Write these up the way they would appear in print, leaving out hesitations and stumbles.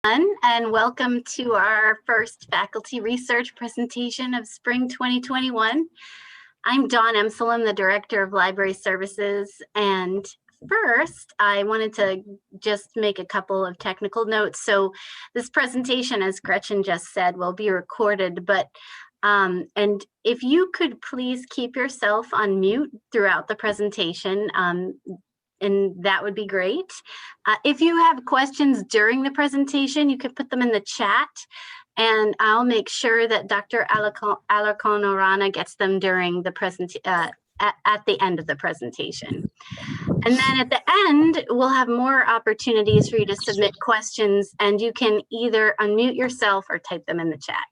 And welcome to our first faculty research presentation of spring 2021. I'm Dawn Emselem, the Director of Library Services, and first I wanted to just make a couple of technical notes. So this presentation, as Gretchen just said, will be recorded, and if you could please keep yourself on mute throughout the presentation, and that would be great. If you have questions during the presentation, you can put them in the chat, and I'll make sure that Dr. Alarcon-Arana gets them during the at the end of the presentation. And then at the end, we'll have more opportunities for you to submit questions, and you can either unmute yourself or type them in the chat.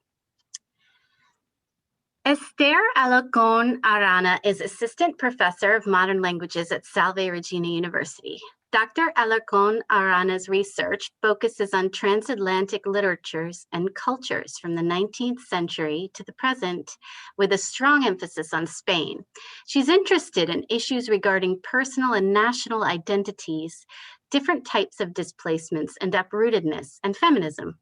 Esther Alarcón Arana is Assistant Professor of Modern Languages at Salve Regina University. Dr. Alarcón Arana's research focuses on transatlantic literatures and cultures from the 19th century to the present, with a strong emphasis on Spain. She's interested in issues regarding personal and national identities, different types of displacements and uprootedness, and feminism.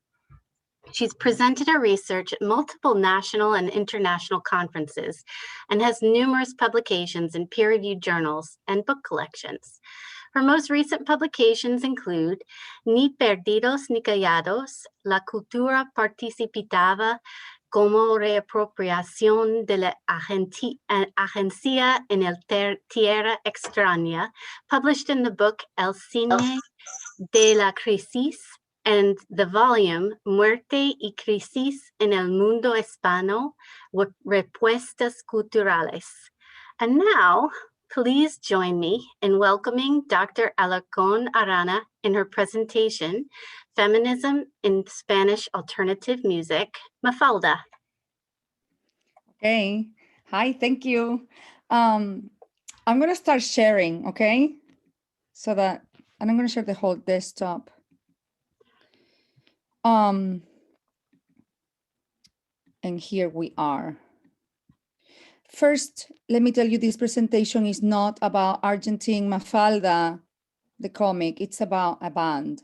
She's presented her research at multiple national and international conferences and has numerous publications in peer-reviewed journals and book collections. Her most recent publications include Ni perdidos ni callados, la cultura participativa como reapropiación de la agencia en el tierra, extraña, published in the book El cine de la crisis, and the volume Muerte y crisis en el mundo Hispano, Respuestas culturales. And now, please join me in welcoming Dr. Alarcón Arana in her presentation, Feminism in Spanish Alternative Music, Mafalda. Okay, hi, thank you. I'm gonna start sharing, okay? And I'm gonna share the whole desktop. And here we are. First, let me tell you, this presentation is not about Argentine Mafalda, the comic. It's about a band,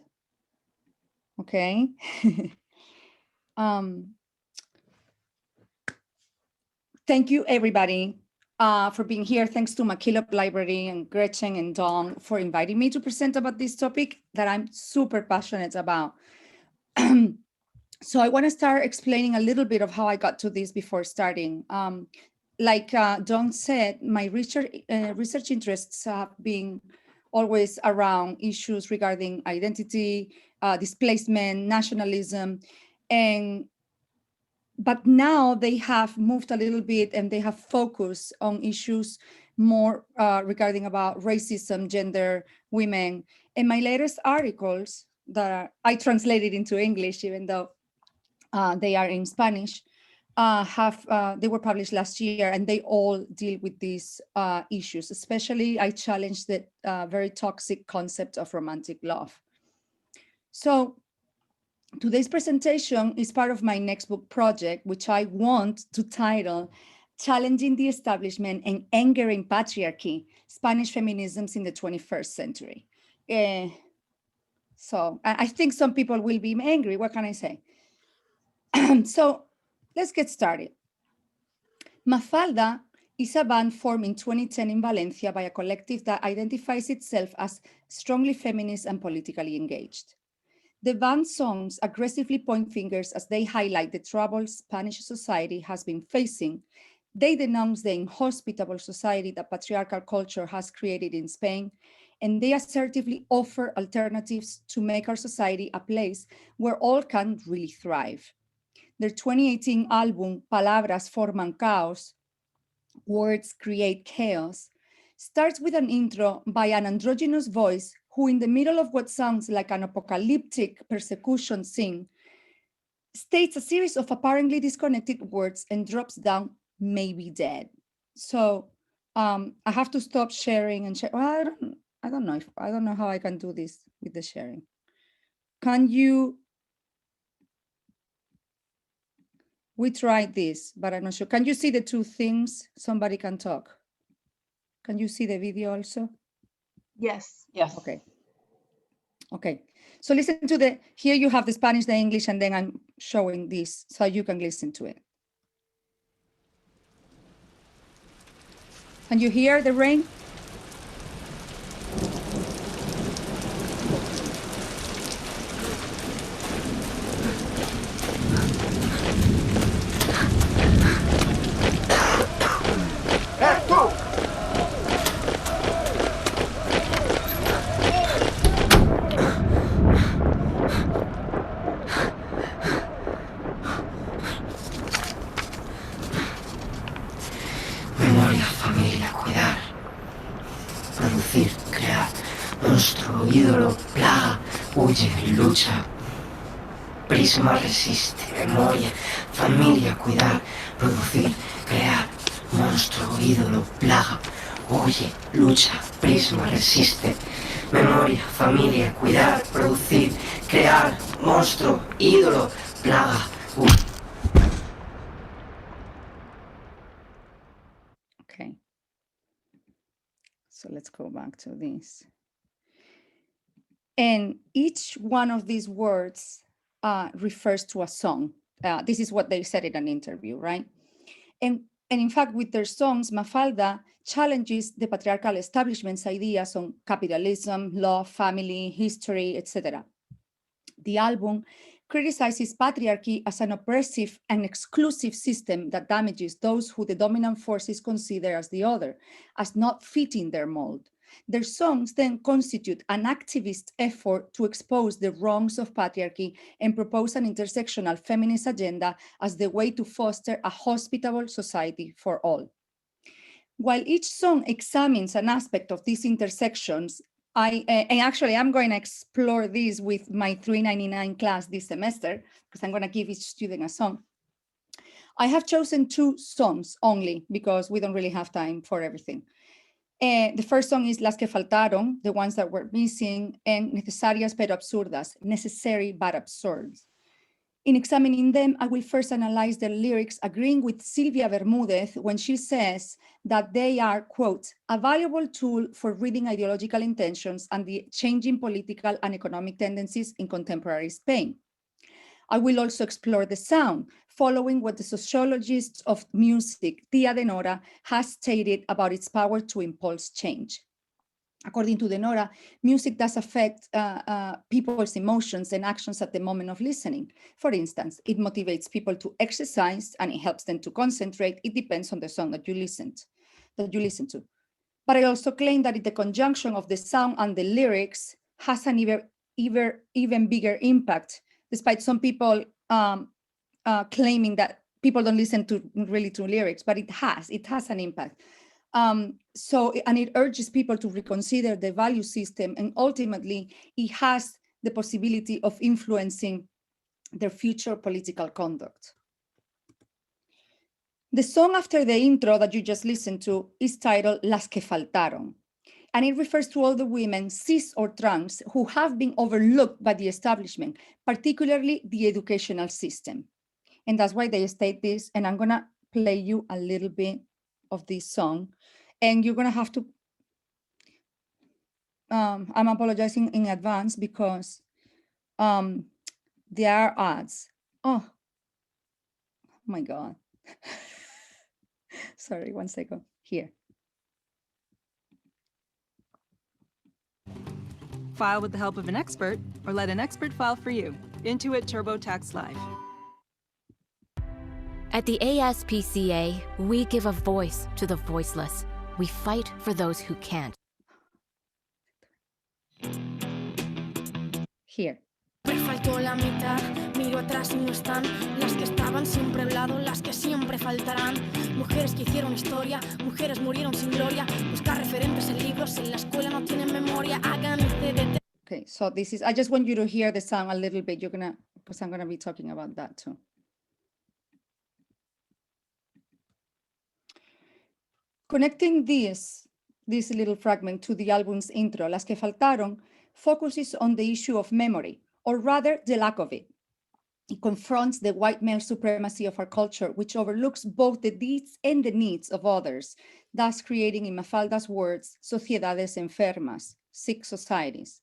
okay? Thank you, everybody, for being here. Thanks to Maquillop Library and Gretchen and Dawn for inviting me to present about this topic that I'm super passionate about. So I want to start explaining a little bit of how I got to this before starting. Like Dawn said, my research interests have been always around issues regarding identity, displacement, nationalism, but now they have moved a little bit and they have focused on issues more regarding about racism, gender, women. And my latest articles that I translated into English, even though they are in Spanish, they were published last year, and they all deal with these issues. Especially, I challenged the very toxic concept of romantic love. So today's presentation is part of my next book project, which I want to title Challenging the Establishment and Angering Patriarchy, Spanish Feminisms in the 21st Century. So I think some people will be angry. What can I say? So let's get started. Mafalda is a band formed in 2010 in Valencia by a collective that identifies itself as strongly feminist and politically engaged. The band's songs aggressively point fingers as they highlight the troubles Spanish society has been facing. They denounce the inhospitable society that patriarchal culture has created in Spain, and they assertively offer alternatives to make our society a place where all can really thrive. Their 2018 album, Palabras Forman Caos, Words Create Chaos, starts with an intro by an androgynous voice who, in the middle of what sounds like an apocalyptic persecution scene, states a series of apparently disconnected words and drops down, "may be dead." So I have to stop sharing and share. Well, I don't know how I can do this with the sharing. Can you? We tried this, but I'm not sure. Can you see the two things? Somebody can talk. Can you see the video also? Yes. Yes. Okay. Okay, so listen to here you have the Spanish, the English, and then I'm showing this so you can listen to it. Can you hear the rain? Memoria, familia, cuidar, producir, crear, monstruo, ídolo, plaga, huye, lucha. Prisma resiste, memoria, familia, cuidar, producir, crear, monstruo, ídolo, plaga, huye, lucha. Prisma resiste, memoria, familia, cuidar, producir, crear, monstruo, ídolo, plaga, huye. Okay, so let's go back to this. And each one of these words refers to a song. This is what they said in an interview, right? And in fact, with their songs, Mafalda challenges the patriarchal establishment's ideas on capitalism, law, family, history, etc. The album criticizes patriarchy as an oppressive and exclusive system that damages those who the dominant forces consider as the other, as not fitting their mold. Their songs then constitute an activist effort to expose the wrongs of patriarchy and propose an intersectional feminist agenda as the way to foster a hospitable society for all. While each song examines an aspect of these intersections, I'm going to explore this with my 399 class this semester, because I'm going to give each student a song. I have chosen 2 songs only because we don't really have time for everything. The first song is Las que faltaron, the ones that were missing, and Necesarias pero absurdas, necessary but absurd. In examining them, I will first analyze the lyrics, agreeing with Silvia Bermudez when she says that they are, quote, a valuable tool for reading ideological intentions and the changing political and economic tendencies in contemporary Spain. I will also explore the sound, following what the sociologist of music, Tia de Nora, has stated about its power to impulse change. According to De Nora, music does affect people's emotions and actions at the moment of listening. For instance, it motivates people to exercise and it helps them to concentrate. It depends on the song that you listen to. But I also claim that the conjunction of the sound and the lyrics has an even bigger impact, despite some people claiming that people don't listen to lyrics, but it has an impact. And it urges people to reconsider the value system, and ultimately it has the possibility of influencing their future political conduct. The song after the intro that you just listened to is titled Las que faltaron, and it refers to all the women, cis or trans, who have been overlooked by the establishment, particularly the educational system. And that's why they state this, and I'm gonna play you a little bit of this song. And you're going to have to, I'm apologizing in advance because there are ads. Oh my God. Sorry, one second. Here. File with the help of an expert, or let an expert file for you. Intuit TurboTax Live. At the ASPCA, we give a voice to the voiceless. We fight for those who can't. Here. Me faltó la mitad, miro atrás y no están las que estaban siempre al lado, las que siempre faltarán. Mujeres que hicieron historia, mujeres murieron sin gloria. Buscar referentes en libros, en la escuela no tienen memoria. Hagan este. Okay, so this is, I just want you to hear the sound a little bit. Because I'm gonna be talking about that too. Connecting this little fragment to the album's intro, Las que faltaron, focuses on the issue of memory, or rather the lack of it. It confronts the white male supremacy of our culture, which overlooks both the deeds and the needs of others, thus creating, in Mafalda's words, sociedades enfermas, sick societies.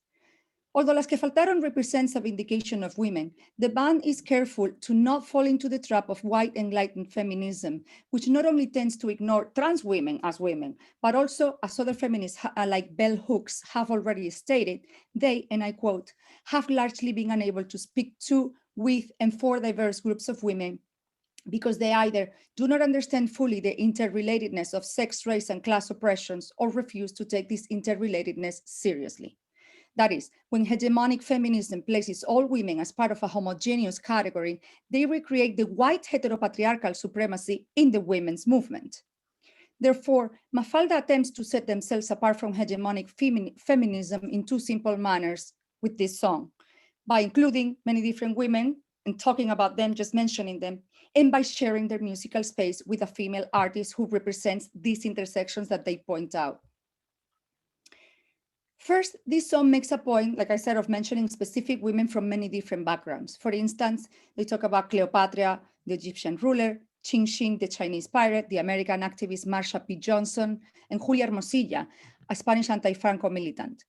Although Las que Faltaron represents a vindication of women, the band is careful to not fall into the trap of white enlightened feminism, which not only tends to ignore trans women as women, but also, as other feminists like Bell Hooks have already stated, they, and I quote, have largely been unable to speak to, with, and for diverse groups of women because they either do not understand fully the interrelatedness of sex, race, and class oppressions or refuse to take this interrelatedness seriously. That is, when hegemonic feminism places all women as part of a homogeneous category, they recreate the white heteropatriarchal supremacy in the women's movement. Therefore, Mafalda attempts to set themselves apart from hegemonic feminism in two simple manners with this song, by including many different women and talking about them, just mentioning them, and by sharing their musical space with a female artist who represents these intersections that they point out. First, this song makes a point, like I said, of mentioning specific women from many different backgrounds. For instance, they talk about Cleopatra, the Egyptian ruler, Qin Shi, the Chinese pirate, the American activist Marsha P. Johnson, and Julia Hermosilla, a Spanish anti-Franco militant.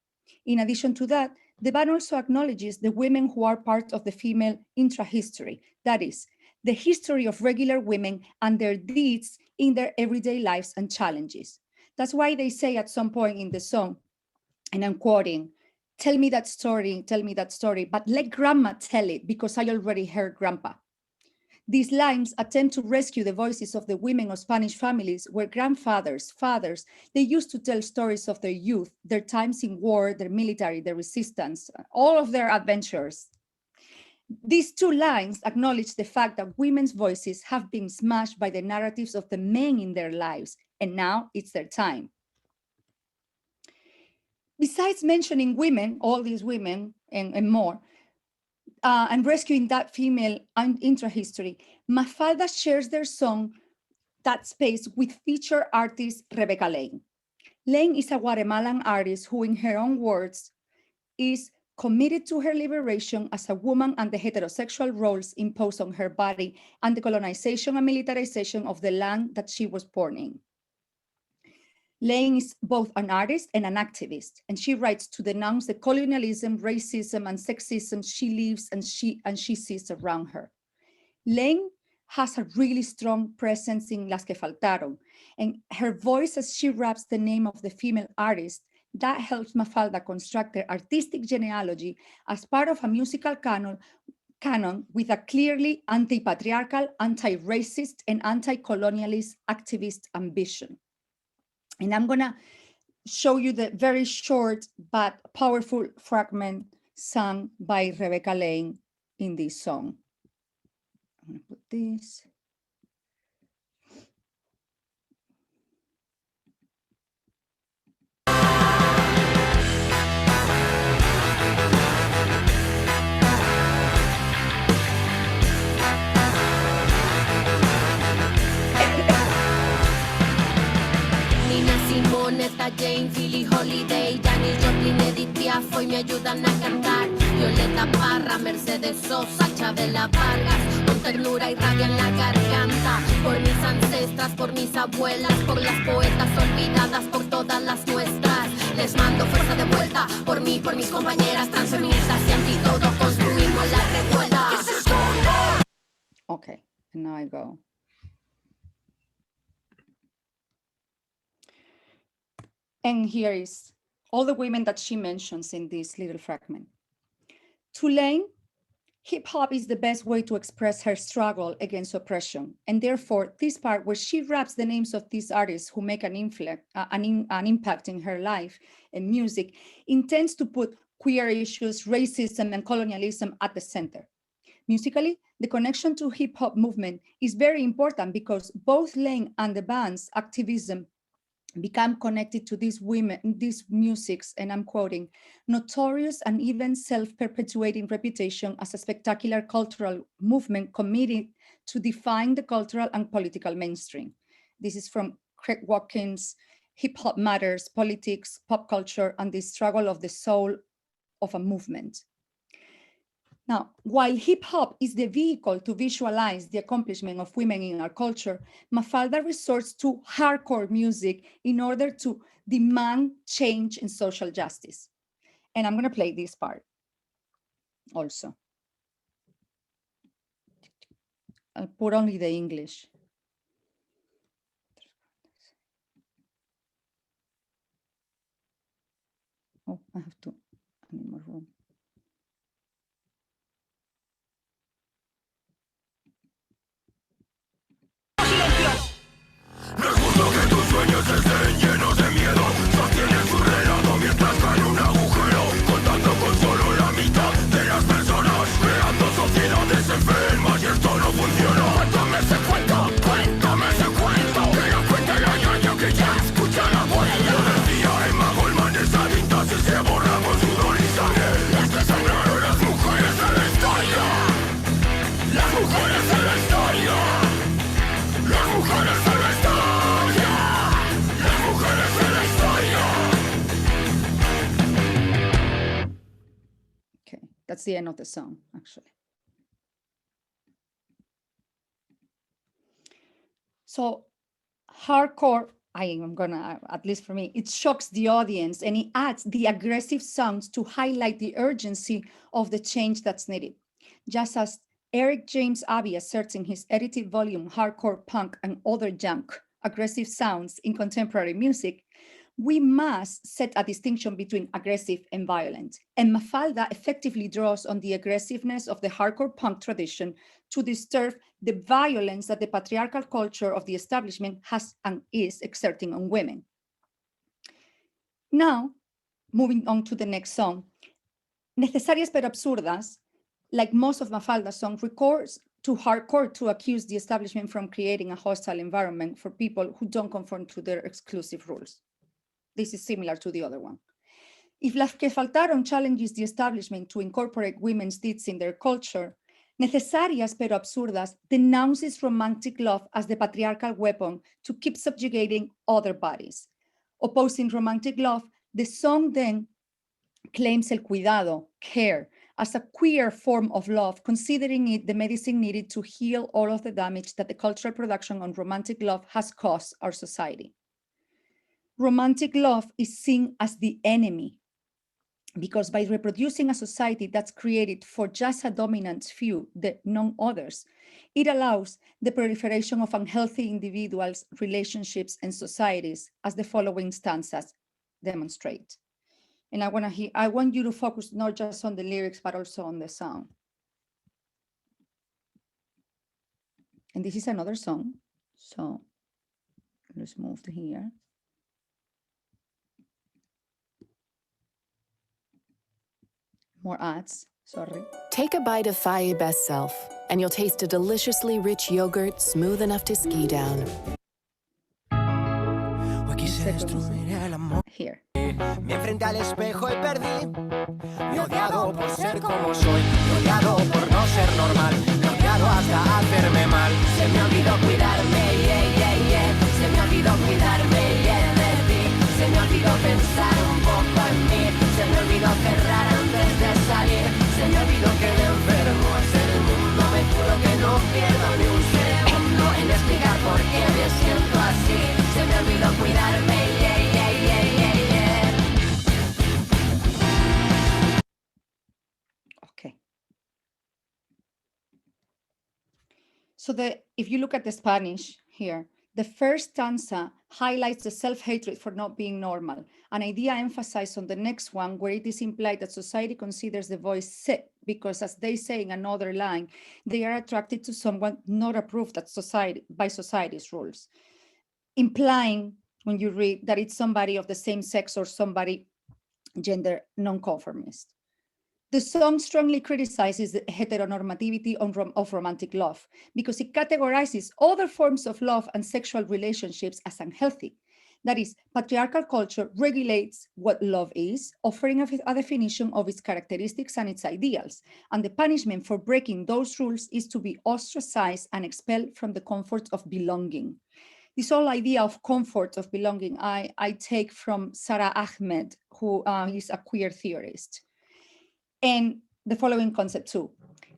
In addition to that, the band also acknowledges the women who are part of the female intrahistory, that is, the history of regular women and their deeds in their everyday lives and challenges. That's why they say at some point in the song, and I'm quoting, tell me that story, but let grandma tell it because I already heard grandpa. These lines attempt to rescue the voices of the women of Spanish families where grandfathers, fathers, they used to tell stories of their youth, their times in war, their military, their resistance, all of their adventures. These two lines acknowledge the fact that women's voices have been smashed by the narratives of the men in their lives, and now it's their time. Besides mentioning women, all these women and more, and rescuing that female intrahistory, Mafalda shares their song, that space, with featured artist Rebecca Lane. Lane is a Guatemalan artist who, in her own words, is committed to her liberation as a woman and the heterosexual roles imposed on her body and the colonization and militarization of the land that she was born in. Lane is both an artist and an activist, and she writes to denounce the colonialism, racism, and sexism she lives and she sees around her. Lane has a really strong presence in Las que Faltaron, and her voice as she raps the name of the female artist, that helps Mafalda construct their artistic genealogy as part of a musical canon with a clearly anti-patriarchal, anti-racist, and anti-colonialist activist ambition. And I'm gonna show you the very short but powerful fragment sung by Rebecca Lane in this song. I'm gonna put this. Neta Jane, Billie Holiday, Janis Joplin, Edith Piaf hoy me ayudan a cantar. Violeta Parra, Mercedes Sosa, Chabela Vargas, con ternura y rabia en la garganta. Por mis ancestras, por mis abuelas, por las poetas olvidadas, por todas las nuestras. Les mando fuerza de vuelta, por mí, por mis compañeras transfeministas y anti todo construimos la revuelta. Okay, and now I go. And here is all the women that she mentions in this little fragment. To Lane, hip hop is the best way to express her struggle against oppression. And therefore, this part where she raps the names of these artists who make an impact in her life and music intends to put queer issues, racism, and colonialism at the center. Musically, the connection to hip hop movement is very important because both Lane and the band's activism become connected to these women, these musics, and I'm quoting, notorious and even self-perpetuating reputation as a spectacular cultural movement committed to define the cultural and political mainstream. This is from Craig Watkins' Hip Hop Matters, Politics, Pop Culture, and the Struggle of the Soul of a Movement. Now, while hip hop is the vehicle to visualize the accomplishment of women in our culture, Mafalda resorts to hardcore music in order to demand change in social justice. And I'm gonna play this part. also. I'll put only the English. Oh, I need more room. No es justo que tus sueños estén llenos de miedo. Sostienen su relato mientras cae un agujero, contando con solo la mitad de las personas, creando sociedades enfermas y esto no funciona. Cuéntame ese cuento, cuéntame ese cuento, que lo cuente la ñaña que ya escucha la abuela. Lo decía Emma Goldman, esa dictadura se borra con sudor y sangre. Las que sangraron las mujeres de la historia. Las mujeres de la historia. Las mujeres de la historia. Las mujeres de la historia. Okay, that's the end of the song, actually. So hardcore, I am gonna, at least for me, it shocks the audience and it adds the aggressive sounds to highlight the urgency of the change that's needed. Just as Eric James Abbey asserts in his edited volume, Hardcore Punk and Other Junk, Aggressive Sounds in Contemporary Music, we must set a distinction between aggressive and violent. And Mafalda effectively draws on the aggressiveness of the hardcore punk tradition to disturb the violence that the patriarchal culture of the establishment has and is exerting on women. Now, moving on to the next song, Necesarias pero Absurdas, like most of Mafalda's songs, records to hardcore to accuse the establishment from creating a hostile environment for people who don't conform to their exclusive rules. This is similar to the other one. If Las que Faltaron challenges the establishment to incorporate women's deeds in their culture, Necesarias pero Absurdas denounces romantic love as the patriarchal weapon to keep subjugating other bodies. Opposing romantic love, the song then claims el cuidado, care, as a queer form of love, considering it the medicine needed to heal all of the damage that the cultural production on romantic love has caused our society. Romantic love is seen as the enemy because by reproducing a society that's created for just a dominant few, the non-others, it allows the proliferation of unhealthy individuals, relationships, and societies, as the following stanzas demonstrate. And I want you to focus not just on the lyrics, but also on the sound. And this is another song. So let's move to here. More ads, sorry. Take a bite of Faye Best Self, and you'll taste a deliciously rich yogurt smooth enough to ski down. Here. Me enfrenté al espejo y perdí. Me he odiado por ser como soy. Me he odiado por no ser normal. Me he odiado hasta hacerme mal. Se me olvidó cuidarme, yeah, yeah, yeah. Se me olvidó cuidarme, yeah, de ti. Se me olvidó pensar un poco en mí. Se me olvidó cerrar antes de salir. Se me olvidó que el enfermo es el mundo. Me juro que no pierdo ni un segundo en explicar por qué me siento así. Se me olvidó cuidarme, yeah, yeah, yeah, yeah, yeah. Okay. So if you look at the Spanish here, the first stanza highlights the self-hatred for not being normal, an idea emphasized on the next one where it is implied that society considers the voice sick because, as they say in another line, they are attracted to someone not approved by society's rules, implying when you read that it's somebody of the same sex or somebody gender non-conformist. The song strongly criticizes the heteronormativity of romantic love because it categorizes other forms of love and sexual relationships as unhealthy. That is, patriarchal culture regulates what love is, offering a definition of its characteristics and its ideals. And the punishment for breaking those rules is to be ostracized and expelled from the comfort of belonging. This whole idea of comfort of belonging, I take from Sara Ahmed, who is a queer theorist. And the following concept too.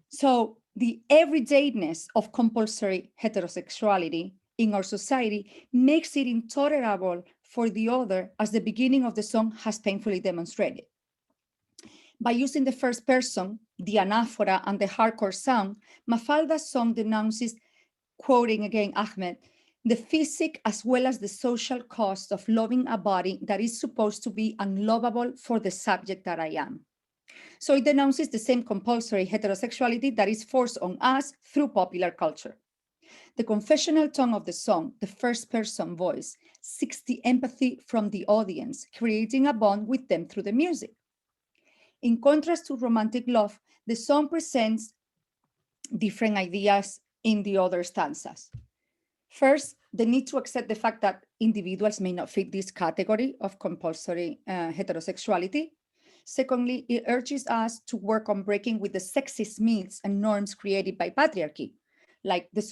So the everydayness of compulsory heterosexuality in our society makes it intolerable for the other, as the beginning of the song has painfully demonstrated. By using the first person, the anaphora, and the hardcore sound, Mafalda's song denounces, quoting again Ahmed, the physic as well as the social cost of loving a body that is supposed to be unlovable for the subject that I am. So it denounces the same compulsory heterosexuality that is forced on us through popular culture. The confessional tone of the song, the first person voice, seeks the empathy from the audience, creating a bond with them through the music. In contrast to romantic love, the song presents different ideas in the other stanzas. First, the need to accept the fact that individuals may not fit this category of compulsory heterosexuality. Secondly, it urges us to work on breaking with the sexist myths and norms created by patriarchy, like the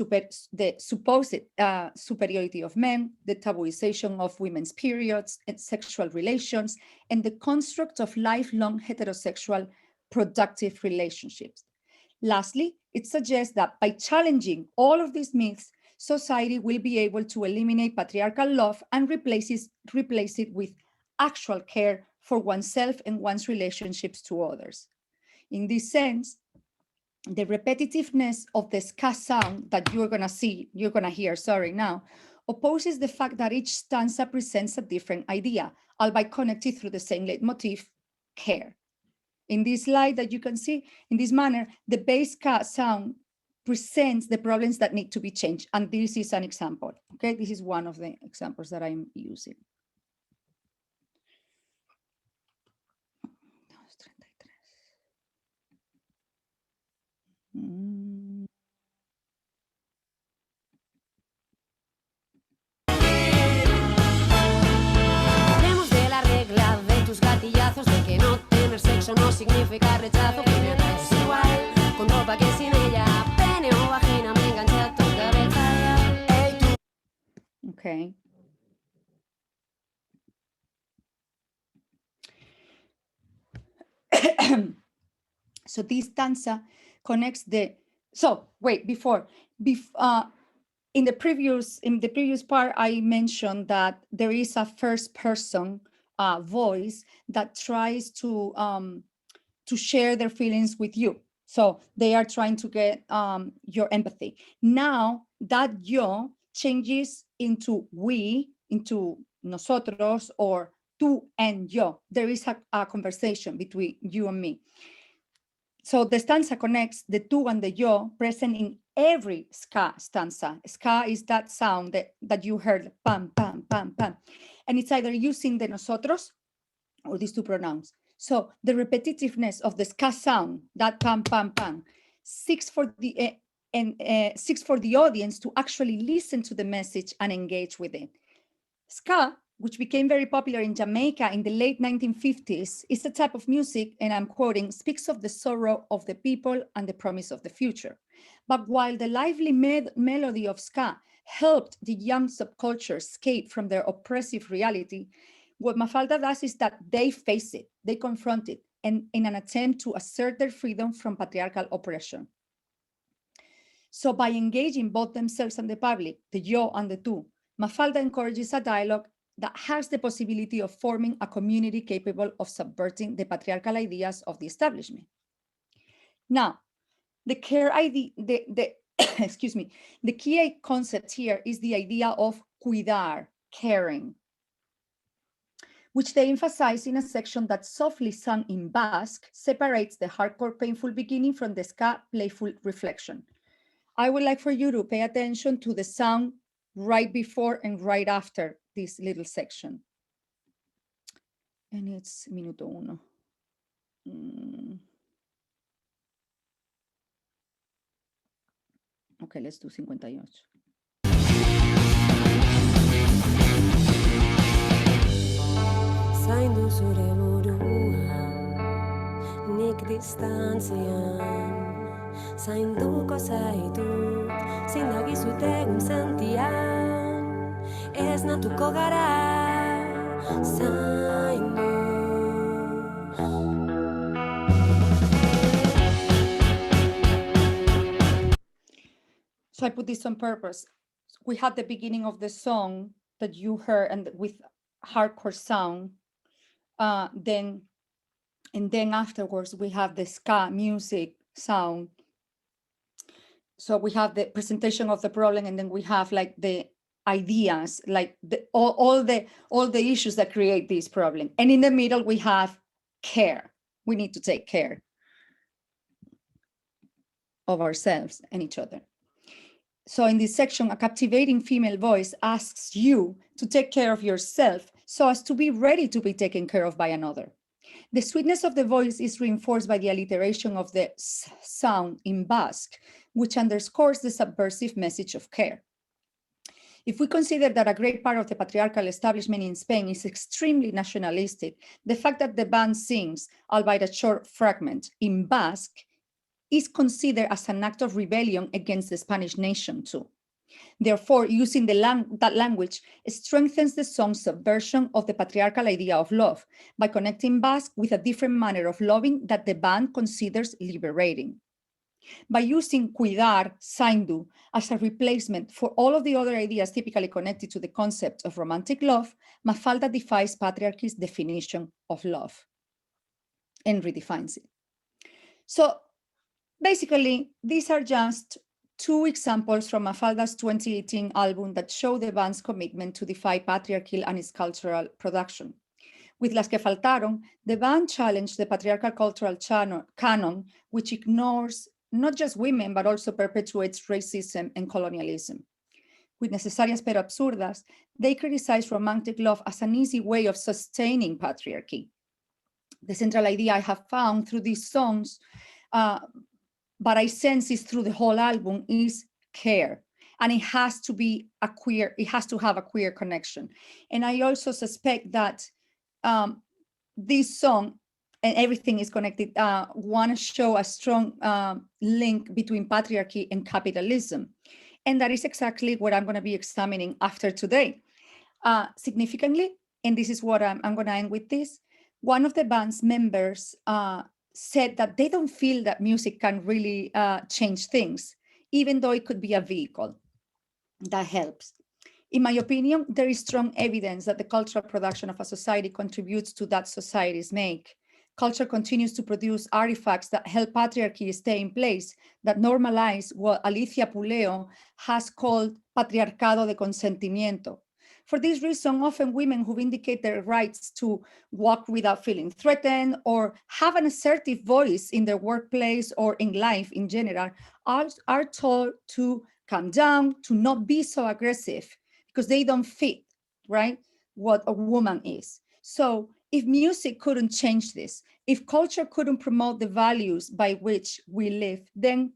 supposed superiority of men, the tabooization of women's periods and sexual relations, and the construct of lifelong heterosexual productive relationships. Lastly, it suggests that by challenging all of these myths, society will be able to eliminate patriarchal love and replace it with actual care for oneself and one's relationships to others. In this sense, the repetitiveness of the ska sound that you're gonna hear now, opposes the fact that each stanza presents a different idea, albeit connected through the same leitmotif, care. In this slide that you can see, in this manner, the bass ska sound presents the problems that need to be changed. And this is an example, okay? This is one of the examples that I'm using. Hablemos de la regla de tus gatillazos, de que no tener sexo no significa rechazo, que me atraes igual, con ropa que sin ella, pene o vagina, me enganché a tu cabeza. Hey, tú. Okay. So this stanza connects the, so wait, in the previous part, I mentioned that there is a first person voice that tries to share their feelings with you. So they are trying to get your empathy. Now that yo changes into we, into nosotros, or tú and yo. There is a conversation between you and me. So the stanza connects the tú and the yo present in every ska stanza. Ska is that sound that you heard, pam, pam, pam, pam. And it's either using the nosotros or these two pronouns. So the repetitiveness of the ska sound, that pam, pam, pam, seeks for the audience to actually listen to the message and engage with it. Ska, which became very popular in Jamaica in the late 1950s, is a type of music, and I'm quoting, speaks of the sorrow of the people and the promise of the future. But while the lively melody of ska helped the young subculture escape from their oppressive reality, what Mafalda does is that they face it, they confront it, and in an attempt to assert their freedom from patriarchal oppression. So by engaging both themselves and the public, the yo and the tú, Mafalda encourages a dialogue that has the possibility of forming a community capable of subverting the patriarchal ideas of the establishment. Now, the care idea, excuse me, the key concept here is the idea of cuidar, caring, which they emphasize in a section that, softly sung in Basque, separates the hardcore painful beginning from the ska playful reflection. I would like for you to pay attention to the sound right before and right after this little section. And it's minuto uno. Okay, let's do 58. Zaindu zure burua, nik distantzian. Zainduko zaitut, zindagizut egun sentian. Ez natuko gara, zaindu. So I put this on purpose. We had the beginning of the song that you heard and with hardcore sound. Then And then afterwards, we have the ska music sound. So we have the presentation of the problem, and then we have like the ideas, like all the issues that create this problem. And in the middle, we have care. We need to take care of ourselves and each other. So in this section, a captivating female voice asks you to take care of yourself so as to be ready to be taken care of by another. The sweetness of the voice is reinforced by the alliteration of the sound in Basque, which underscores the subversive message of care. If we consider that a great part of the patriarchal establishment in Spain is extremely nationalistic, the fact that the band sings, albeit a short fragment, in Basque is considered as an act of rebellion against the Spanish nation too. Therefore, using that language strengthens the song's subversion of the patriarchal idea of love by connecting Basque with a different manner of loving that the band considers liberating. By using cuidar, zaindu, as a replacement for all of the other ideas typically connected to the concept of romantic love, Mafalda defies patriarchy's definition of love and redefines it. So basically, these are just two examples from Mafalda's 2018 album that show the band's commitment to defy patriarchy and its cultural production. With Las que Faltaron, the band challenged the patriarchal cultural canon, which ignores not just women, but also perpetuates racism and colonialism. With Necesarias pero Absurdas, they criticize romantic love as an easy way of sustaining patriarchy. The central idea I have found through these songs, but I sense is through the whole album, is care. And it has to be it has to have a queer connection. And I also suspect that this song and everything is connected, want to show a strong link between patriarchy and capitalism. And that is exactly what I'm going to be examining after today. Significantly, and this is what I'm going to end with this, one of the band's members said that they don't feel that music can really change things, even though it could be a vehicle that helps. In my opinion, there is strong evidence that the cultural production of a society contributes to that society's make. Culture continues to produce artifacts that help patriarchy stay in place, that normalize what Alicia Puleo has called patriarcado de consentimiento. For this reason, often women who vindicate their rights to walk without feeling threatened or have an assertive voice in their workplace or in life in general are told to calm down, to not be so aggressive, because they don't fit, right, what a woman is. So if music couldn't change this, if culture couldn't promote the values by which we live, then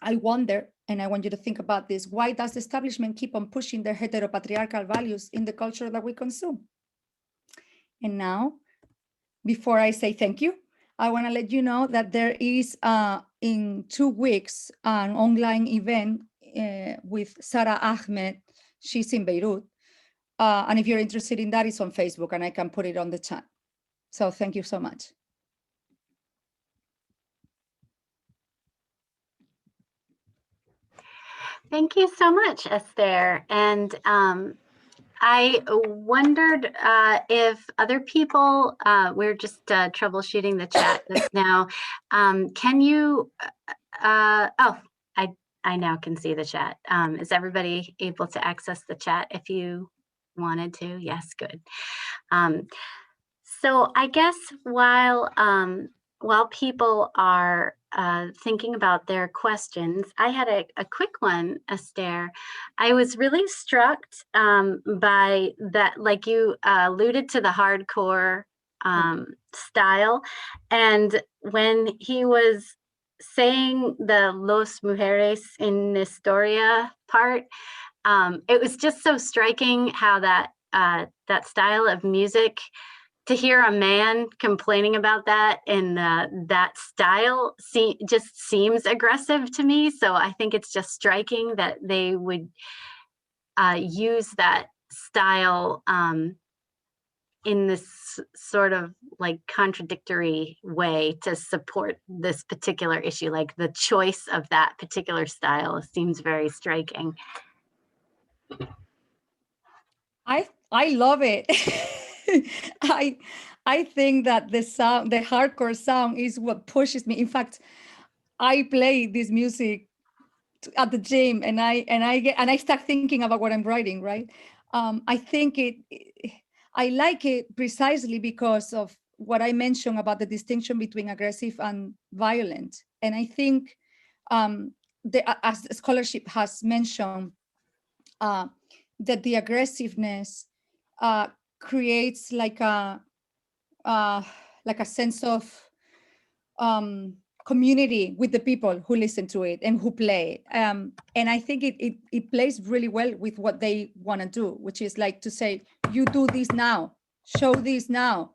I wonder, and I want you to think about this, why does the establishment keep on pushing their heteropatriarchal values in the culture that we consume? And now, before I say thank you, I want to let you know that there is, in 2 weeks, an online event with Sara Ahmed. She's in Beirut. And if you're interested in that, it's on Facebook, and I can put it on the chat. So thank you so much. Thank you so much, Esther. And I wondered if other people, we're just troubleshooting the chat just now. Can you, I now can see the chat. Is everybody able to access the chat if you wanted to? Yes, good. So I guess while people are thinking about their questions, I had a quick one, Esther. I was really struck by that, like you alluded to the hardcore style. And when he was saying the Los Mujeres en Historia part, it was just so striking how that style of music, to hear a man complaining about that in that style just seems aggressive to me. So I think it's just striking that they would use that style in this sort of like contradictory way to support this particular issue. Like the choice of that particular style seems very striking. I love it. I I think that the sound, the hardcore sound, is what pushes me. In fact, I play this music at the gym, and I start thinking about what I'm writing. Right? I think I like it precisely because of what I mentioned about the distinction between aggressive and violent. And I think, as scholarship has mentioned, that the aggressiveness creates like a sense of community with the people who listen to it and who play. And I think it plays really well with what they want to do, which is like to say, you do this now, show this now,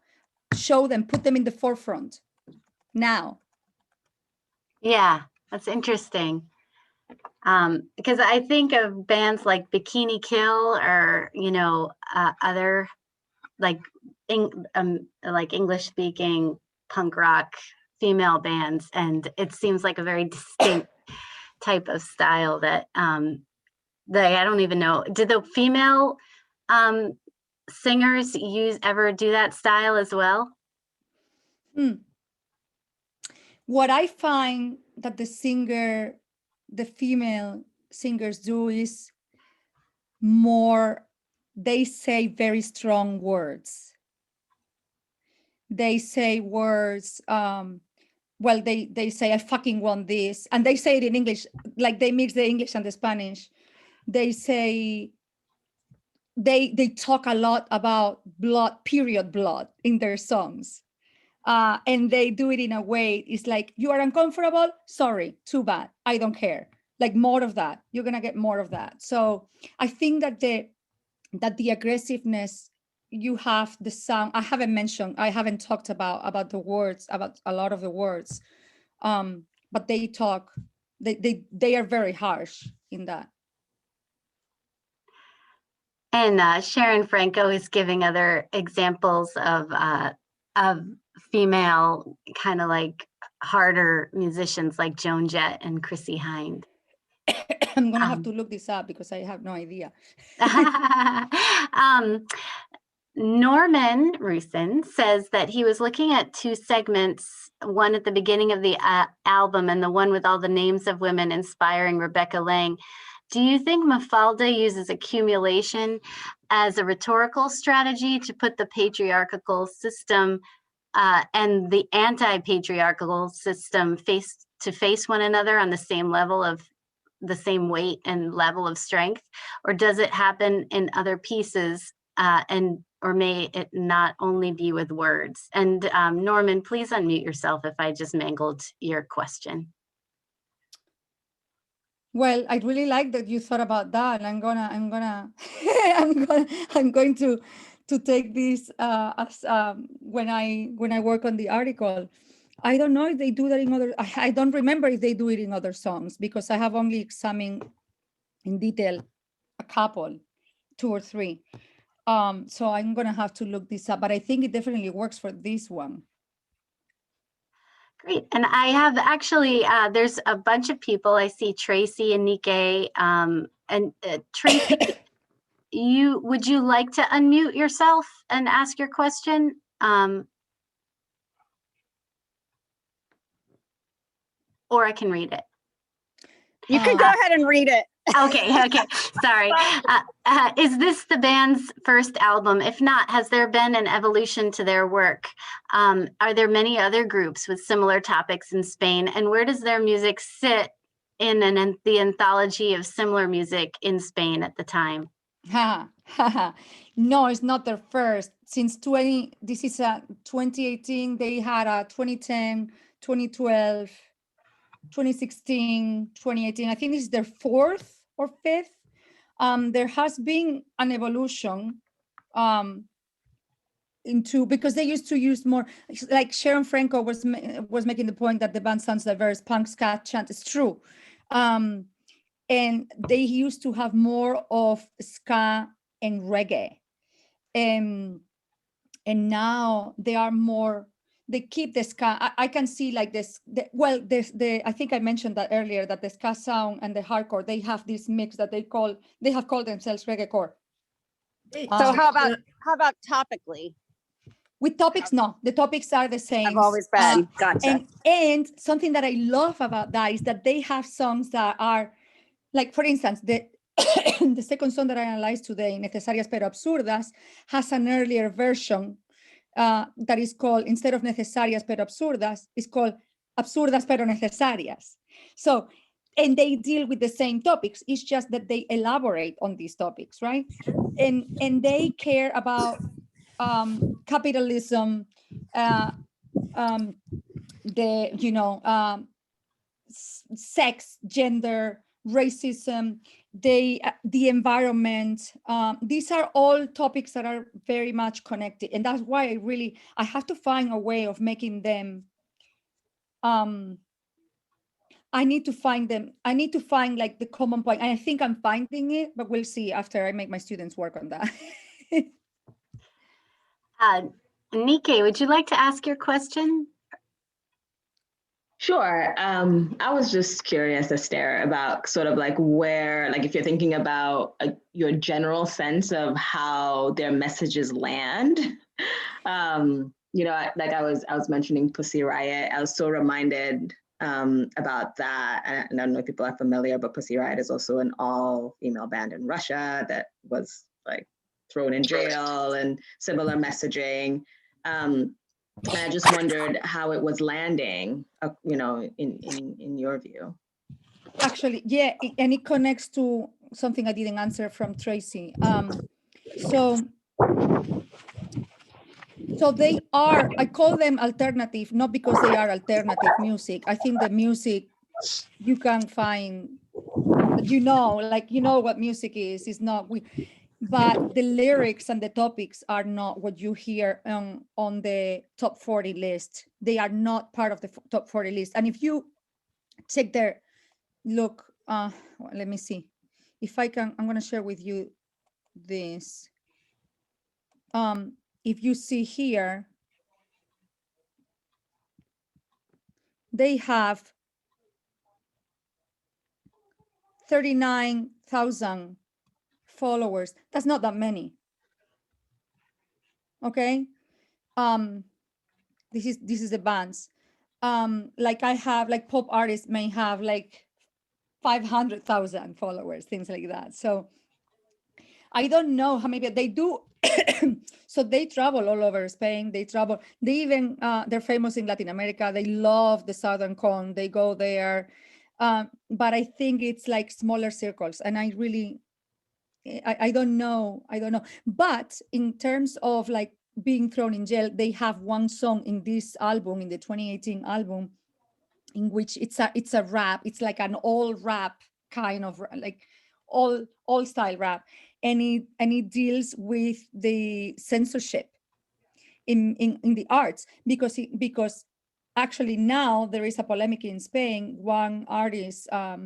show them, put them in the forefront now. Yeah, that's interesting. Because I think of bands like Bikini Kill, or other like English speaking punk rock female bands, and it seems like a very distinct type of style that I don't even know. Did the female singers ever do that style as well? What I find that the female singers do is more, they say very strong words. They say words, well, they say, I fucking want this. And they say it in English, like they mix the English and the Spanish. They say, they talk a lot about blood, period blood, in their songs. And they do it in a way, it's like, you are uncomfortable, sorry, too bad, I don't care. Like more of that, you're gonna get more of that. So I think that the aggressiveness, you have the sound. I haven't talked about the words, about a lot of the words, but they are very harsh in that. And Sharon Franco is giving other examples of female kind of like harder musicians like Joan Jett and Chrissy Hind. I'm gonna have to look this up because I have no idea. Norman Rusin says that he was looking at two segments, one at the beginning of the album and the one with all the names of women inspiring Rebecca Lang. Do you think Mafalda uses accumulation as a rhetorical strategy to put the patriarchal system and the anti-patriarchal system face to face one another on the same level of the same weight and level of strength, or does it happen in other pieces, or may it not only be with words? And Norman, please unmute yourself if I just mangled your question. Well, I really like that you thought about that, and I'm going to take this as when I work on the article. I don't know if they do that in other. I don't remember if they do it in other songs, because I have only examined in detail a couple, 2 or 3. So I'm gonna have to look this up, but I think it definitely works for this one. Great. And I have actually, there's a bunch of people. I see Tracy and Nike, and Tracy, would you like to unmute yourself and ask your question? Or I can read it. You can go ahead and read it. Okay, sorry. Is this the band's first album? If not, has there been an evolution to their work? Are there many other groups with similar topics in Spain? And where does their music sit in the anthology of similar music in Spain at the time? No, it's not their first. Since 2018, they had a 2010, 2012, 2016, 2018. I think this is their 4th or 5th. There has been an evolution because they used to use more, like Sharon Franco was making the point that the band sounds diverse, punk, ska, chant. It's true. And they used to have more of ska and reggae. And now they are more, they keep the ska. I can see like this. I think I mentioned that earlier, that the ska sound and the hardcore, they have this mix that they have called themselves reggaecore. So how about topically? With topics, no, the topics are the same. I've always been. Gotcha. And something that I love about that is that they have songs that are, like, for instance, the the second song that I analyzed today, Necesarias pero Absurdas, has an earlier version that is called, instead of Necesarias pero Absurdas, it's called Absurdas pero Necesarias. So, and they deal with the same topics. It's just that they elaborate on these topics, right? And they care about capitalism, sex, gender, racism, the environment. These are all topics that are very much connected, and that's why I have to find a way of making them. I need to find like the common point, and I think I'm finding it, but we'll see after I make my students work on that. Nike, would you like to ask your question? Sure. I was just curious, Esther, about sort of like where, like if you're thinking about your general sense of how their messages land. Like I was mentioning Pussy Riot. I was so reminded about that. And I don't know if people are familiar, but Pussy Riot is also an all-female band in Russia that was like thrown in jail and similar messaging. And I just wondered how it was landing, in your view. Actually, yeah, and it connects to something I didn't answer from Tracy. So they are, I call them alternative, not because they are alternative music. I think the music you can find, what music is. It's not, but the lyrics and the topics are not what you hear on the top 40 list. They are not part of the top 40 list. And if you check their look, let me see if I can, I'm going to share with you this. If you see here, they have 39,000 followers. That's not that many. Okay. This is the bands. Like I have, like pop artists may have like 500,000 followers, things like that. So I don't know how many they do. So they travel all over Spain. They even, they're famous in Latin America. They love the Southern Cone. They go there. But I think it's like smaller circles. And I don't know. But in terms of like being thrown in jail, they have one song in this album, in the 2018 album, in which it's a rap. It's like an all rap kind of like all style rap. And it deals with the censorship in the arts, because actually now there is a polemic in Spain. One artist, I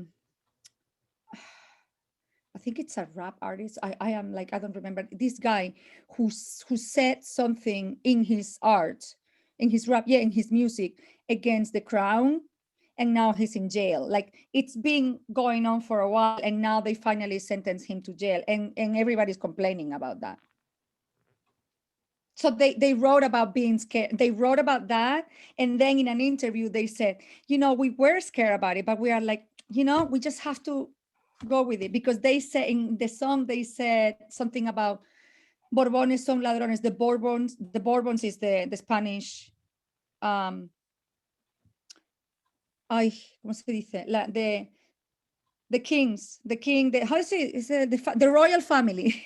think it's a rap artist. I am like, I don't remember this guy who said something in his art, in his rap, in his music against the crown. And now he's in jail. Like it's been going on for a while, and now they finally sentenced him to jail, and everybody's complaining about that. So they wrote about being scared. They wrote about that, and then in an interview they said, we were scared about it, but we are like, we just have to go with it, because they said in the song they said something about Borbones son ladrones. The Bourbons is the Spanish. ¿Cómo se dice? The kings, how is it? Is the royal family.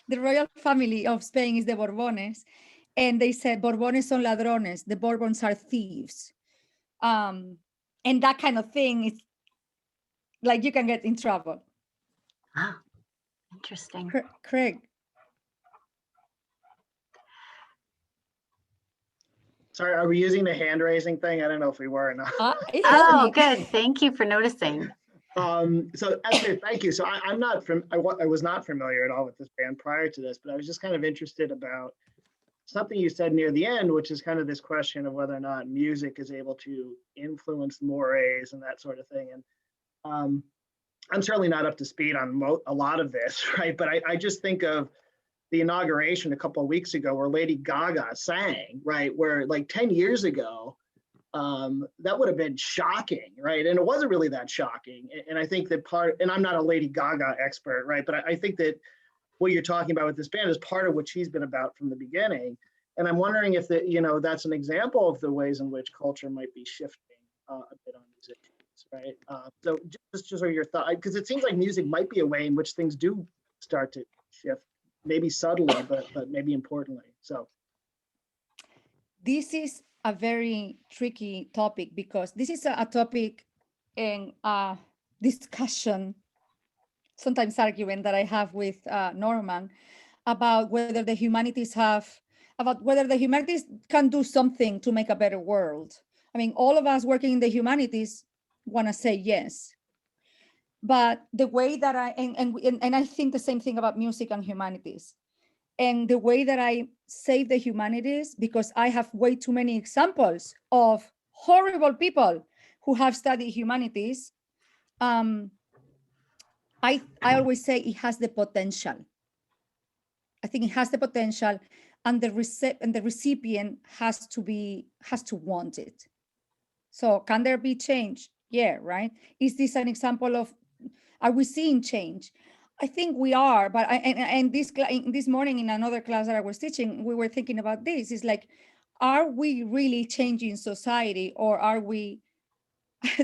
The royal family of Spain is the Borbones. And they said, Borbones son ladrones. The Bourbons are thieves. And that kind of thing is like you can get in trouble. Ah, interesting. Craig. Sorry, are we using the hand raising thing? I don't know if we were or not. Oh, good. Thank you for noticing. So Esther, thank you. So I was not familiar at all with this band prior to this, but I was just kind of interested about something you said near the end, which is kind of this question of whether or not music is able to influence mores and that sort of thing. And I'm certainly not up to speed on a lot of this, right? But I just think of the inauguration a couple of weeks ago where Lady Gaga sang, right? Where like 10 years ago, that would have been shocking, right? And it wasn't really that shocking. And I think that and I'm not a Lady Gaga expert, right? But I think that what you're talking about with this band is part of what she's been about from the beginning. And I'm wondering if that's an example of the ways in which culture might be shifting a bit on these issues, right? So just what your thought, because it seems like music might be a way in which things do start to shift, maybe subtly, but maybe importantly. So this is a very tricky topic because this is a topic in discussion, sometimes argument that I have with Norman about whether the humanities can do something to make a better world. I mean, all of us working in the humanities want to say yes. But the way that and I think the same thing about music and humanities. And the way that I save the humanities, because I have way too many examples of horrible people who have studied humanities, I always say it has the potential. I think it has the potential, and the recipient has to want it. So can there be change? Yeah, right. Is this an example of, are we seeing change? I think we are, but this morning in another class that I was teaching, we were thinking about this. It's like, are we really changing society, or are we?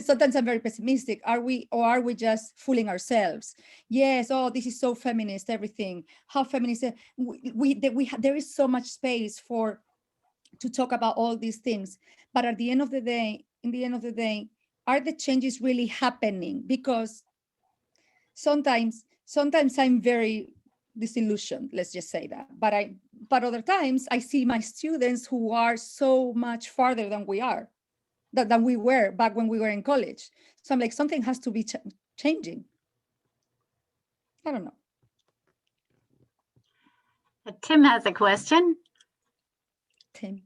Sometimes I'm very pessimistic. Are we just fooling ourselves? Yes. Oh, this is so feminist. Everything. How feminist? There is so much space to talk about all these things. But at the end of the day, are the changes really happening? Because sometimes I'm very disillusioned, let's just say that. But other times I see my students who are so much farther than we were back when we were in college. So I'm like, something has to be changing. I don't know. Tim has a question. Tim.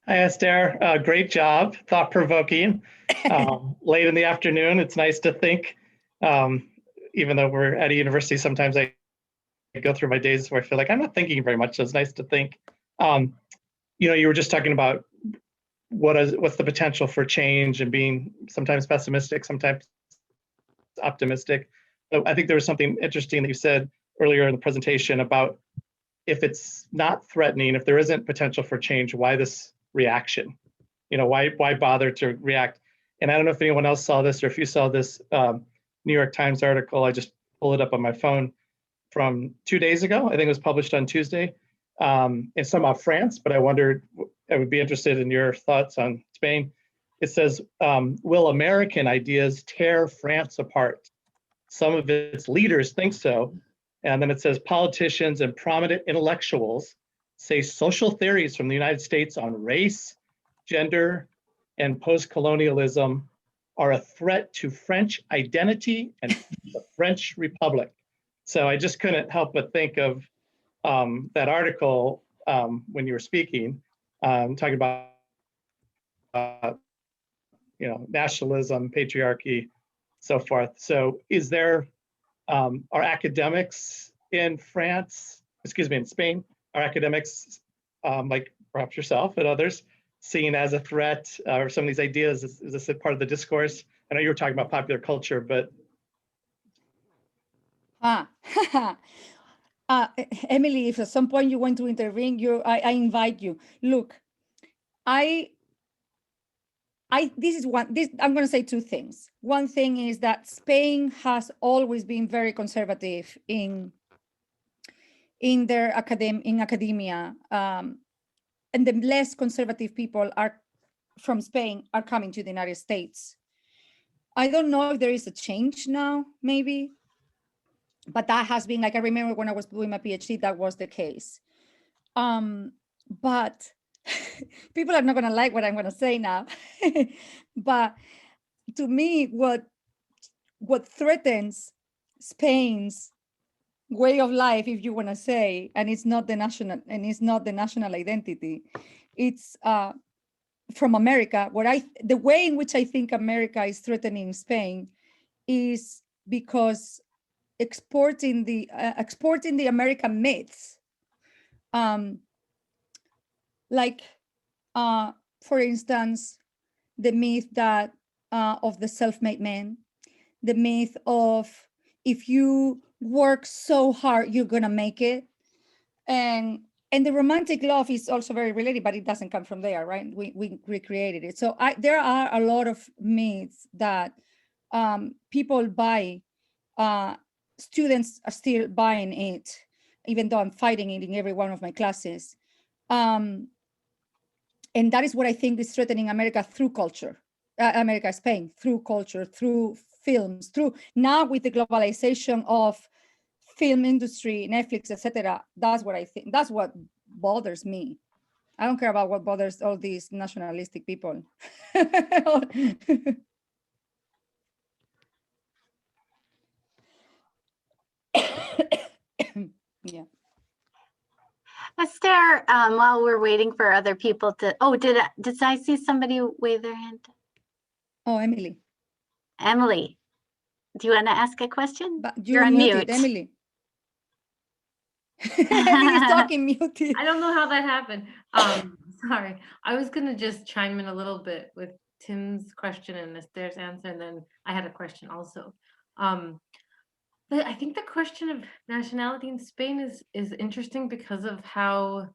Hi, Esther. Great job. Thought-provoking. Late in the afternoon, it's nice to think. Even though we're at a university, sometimes I go through my days where I feel like I'm not thinking very much, so it's nice to think. You were just talking about what's the potential for change and being sometimes pessimistic, sometimes optimistic. So I think there was something interesting that you said earlier in the presentation about if it's not threatening, if there isn't potential for change, why this reaction? Why bother to react? And I don't know if anyone else saw this, or if you saw this New York Times article. I just pulled it up on my phone from 2 days ago. I think it was published on Tuesday. It's about France, but I wondered, I would be interested in your thoughts on Spain. It says, will American ideas tear France apart? Some of its leaders think so. And then it says, politicians and prominent intellectuals say social theories from the United States on race, gender, and post-colonialism are a threat to French identity and the French Republic. So I just couldn't help but think of that article when you were speaking, talking about nationalism, patriarchy, so forth. So is there, are academics in Spain, are academics like perhaps yourself and others seen as a threat, or some of these ideas, is this a part of the discourse? I know you were talking about popular culture, but. Emily, if at some point you want to intervene, I invite you. Look, I'm going to say two things. One thing is that Spain has always been very conservative in academia, and the less conservative people from Spain are coming to the United States. I don't know if there is a change now, maybe, but that has been, like, I remember when I was doing my PhD, that was the case. But people are not going to like what I'm going to say now. But to me, what threatens Spain's way of life, if you want to say, and it's not the national identity, it's from America. The way in which I think America is threatening Spain is because exporting the American myths, for instance, the myth that of the self-made man, the myth of if you work so hard, you're gonna make it, and the romantic love is also very related, but it doesn't come from there, right? We recreated it. So there are a lot of myths that people buy. Students are still buying it, even though I'm fighting it in every one of my classes. And that is what I think is threatening America through culture, Spain, through culture, through films, through now with the globalization of film industry, Netflix, etc. That's what I think. That's what bothers me. I don't care about what bothers all these nationalistic people. Yeah. Esther, while we're waiting for other people to, did I see somebody wave their hand? Oh, Emily. Emily, do you want to ask a question? But you're on muted, mute. Emily. Emily's talking muted. I don't know how that happened. Sorry. I was going to just chime in a little bit with Tim's question and Esther's answer, and then I had a question also. But I think the question of nationality in Spain is interesting because of how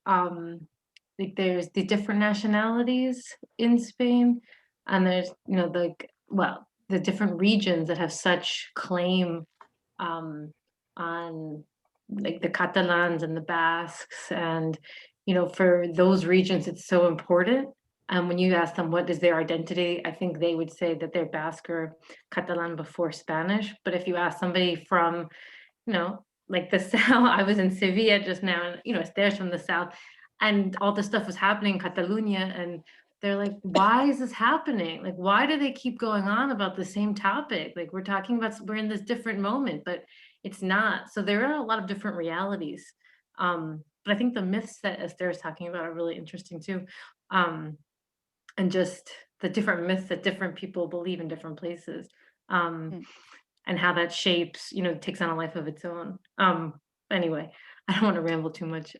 like there's the different nationalities in Spain, and there's the different regions that have such claim on like the Catalans and the Basques, and for those regions it's so important. And when you ask them what is their identity, I think they would say that they're Basque or Catalan before Spanish. But if you ask somebody from, like the South, I was in Sevilla just now, and Esther's from the South, and all this stuff was happening in Catalonia, and they're like, why is this happening? Like, why do they keep going on about the same topic? Like, we're in this different moment, but it's not. So there are a lot of different realities. But I think the myths that Esther is talking about are really interesting too. And just the different myths that different people believe in different places, and how that shapes, takes on a life of its own. Anyway, I don't want to ramble too much.